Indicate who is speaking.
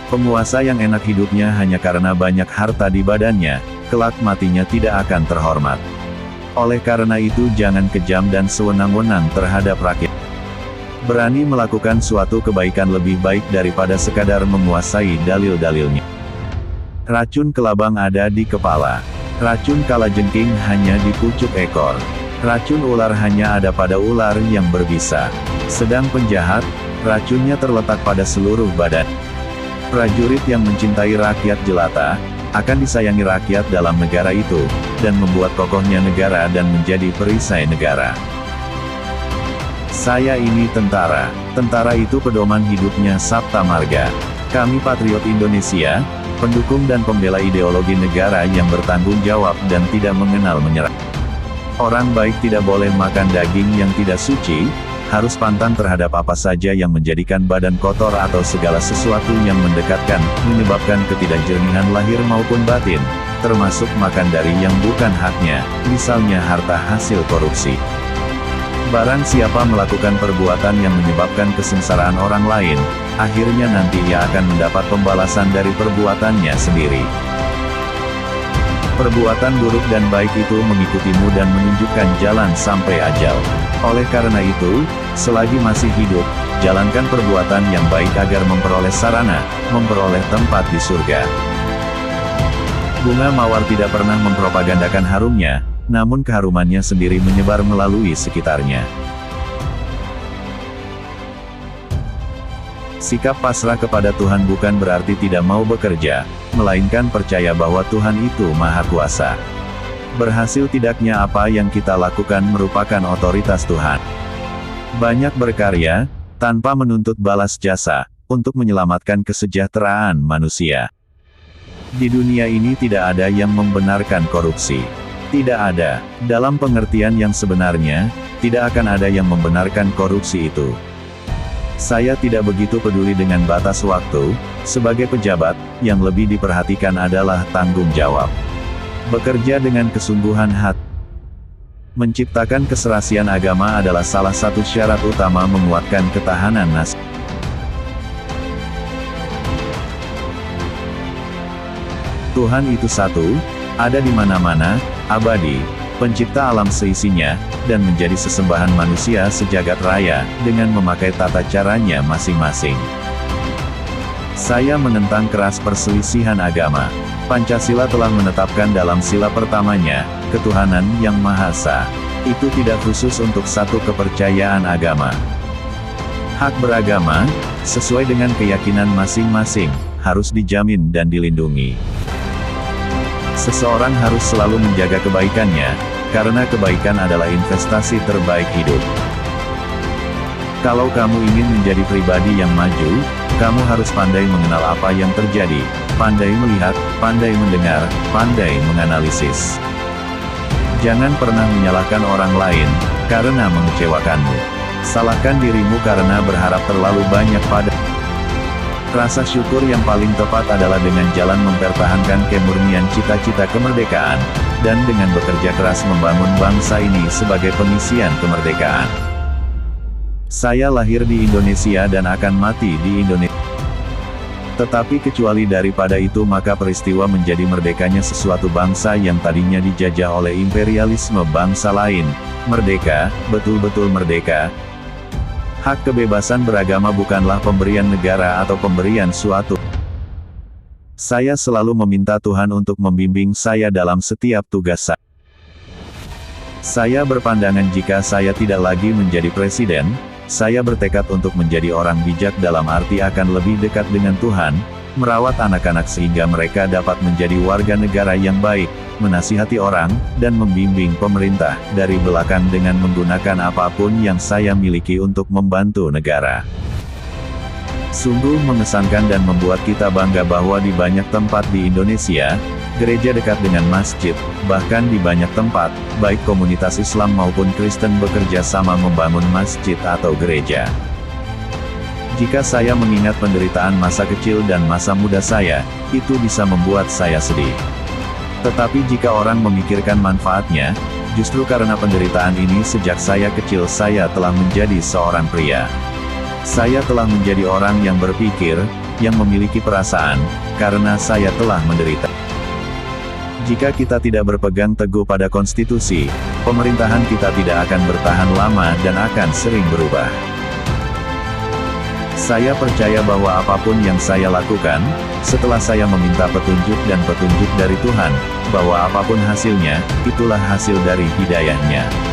Speaker 1: Penguasa yang enak hidupnya hanya karena banyak harta di badannya, kelak matinya tidak akan terhormat. Oleh karena itu jangan kejam dan sewenang-wenang terhadap rakyat. Berani melakukan suatu kebaikan lebih baik daripada sekadar menguasai dalil-dalilnya. Racun kelabang ada di kepala. Racun kalajengking hanya di pucuk ekor. Racun ular hanya ada pada ular yang berbisa. Sedang penjahat, racunnya terletak pada seluruh badan. Prajurit yang mencintai rakyat jelata, akan disayangi rakyat dalam negara itu, dan membuat kokohnya negara dan menjadi perisai negara. Saya ini tentara. Tentara itu pedoman hidupnya Sabta Marga. Kami patriot Indonesia, pendukung dan pembela ideologi negara yang bertanggung jawab dan tidak mengenal menyerah. Orang baik tidak boleh makan daging yang tidak suci, harus pantang terhadap apa saja yang menjadikan badan kotor atau segala sesuatu yang mendekatkan, menyebabkan ketidakjernihan lahir maupun batin, termasuk makan dari yang bukan haknya, misalnya harta hasil korupsi. Barang siapa melakukan perbuatan yang menyebabkan kesengsaraan orang lain, akhirnya nanti ia akan mendapat pembalasan dari perbuatannya sendiri. Perbuatan buruk dan baik itu mengikutimu dan menunjukkan jalan sampai ajal. Oleh karena itu, selagi masih hidup, jalankan perbuatan yang baik agar memperoleh sarana, memperoleh tempat di surga. Bunga mawar tidak pernah mempropagandakan harumnya, namun keharumannya sendiri menyebar melalui sekitarnya. Sikap pasrah kepada Tuhan bukan berarti tidak mau bekerja, melainkan percaya bahwa Tuhan itu Maha Kuasa. Berhasil tidaknya apa yang kita lakukan merupakan otoritas Tuhan. Banyak berkarya, tanpa menuntut balas jasa, untuk menyelamatkan kesejahteraan manusia. Di dunia ini tidak ada yang membenarkan korupsi. Tidak ada. Dalam pengertian yang sebenarnya, tidak akan ada yang membenarkan korupsi itu. Saya tidak begitu peduli dengan batas waktu, sebagai pejabat, yang lebih diperhatikan adalah tanggung jawab. Bekerja dengan kesungguhan hati. Menciptakan keserasian agama adalah salah satu syarat utama menguatkan ketahanan nasional. Tuhan itu satu, ada di mana-mana, abadi, pencipta alam seisinya, dan menjadi sesembahan manusia sejagat raya, dengan memakai tata caranya masing-masing. Saya menentang keras perselisihan agama. Pancasila telah menetapkan dalam sila pertamanya, ketuhanan yang Maha Esa. Itu tidak khusus untuk satu kepercayaan agama. Hak beragama, sesuai dengan keyakinan masing-masing, harus dijamin dan dilindungi. Seseorang harus selalu menjaga kebaikannya, karena kebaikan adalah investasi terbaik hidup. Kalau kamu ingin menjadi pribadi yang maju, kamu harus pandai mengenal apa yang terjadi, pandai melihat, pandai mendengar, pandai menganalisis. Jangan pernah menyalahkan orang lain, karena mengecewakanmu. Salahkan dirimu karena berharap terlalu banyak pada. Rasa syukur yang paling tepat adalah dengan jalan mempertahankan kemurnian cita-cita kemerdekaan, dan dengan bekerja keras membangun bangsa ini sebagai pengisian kemerdekaan. Saya lahir di Indonesia dan akan mati di Indonesia. Tetapi kecuali daripada itu maka peristiwa menjadi merdekanya sesuatu bangsa yang tadinya dijajah oleh imperialisme bangsa lain, merdeka, betul-betul merdeka. Hak kebebasan beragama bukanlah pemberian negara atau pemberian suatu. Saya selalu meminta Tuhan untuk membimbing saya dalam setiap tugas saya. Saya berpandangan jika saya tidak lagi menjadi presiden, saya bertekad untuk menjadi orang bijak dalam arti akan lebih dekat dengan Tuhan, merawat anak-anak sehingga mereka dapat menjadi warga negara yang baik, menasihati orang, dan membimbing pemerintah dari belakang dengan menggunakan apapun yang saya miliki untuk membantu negara. Sungguh mengesankan dan membuat kita bangga bahwa di banyak tempat di Indonesia, gereja dekat dengan masjid, bahkan di banyak tempat, baik komunitas Islam maupun Kristen bekerja sama membangun masjid atau gereja. Jika saya mengingat penderitaan masa kecil dan masa muda saya, itu bisa membuat saya sedih. Tetapi jika orang memikirkan manfaatnya, justru karena penderitaan ini sejak saya kecil saya telah menjadi seorang pria. Saya telah menjadi orang yang berpikir, yang memiliki perasaan, karena saya telah menderita. Jika kita tidak berpegang teguh pada konstitusi, pemerintahan kita tidak akan bertahan lama dan akan sering berubah. Saya percaya bahwa apapun yang saya lakukan, setelah saya meminta petunjuk dan petunjuk dari Tuhan, bahwa apapun hasilnya, itulah hasil dari hidayah-Nya.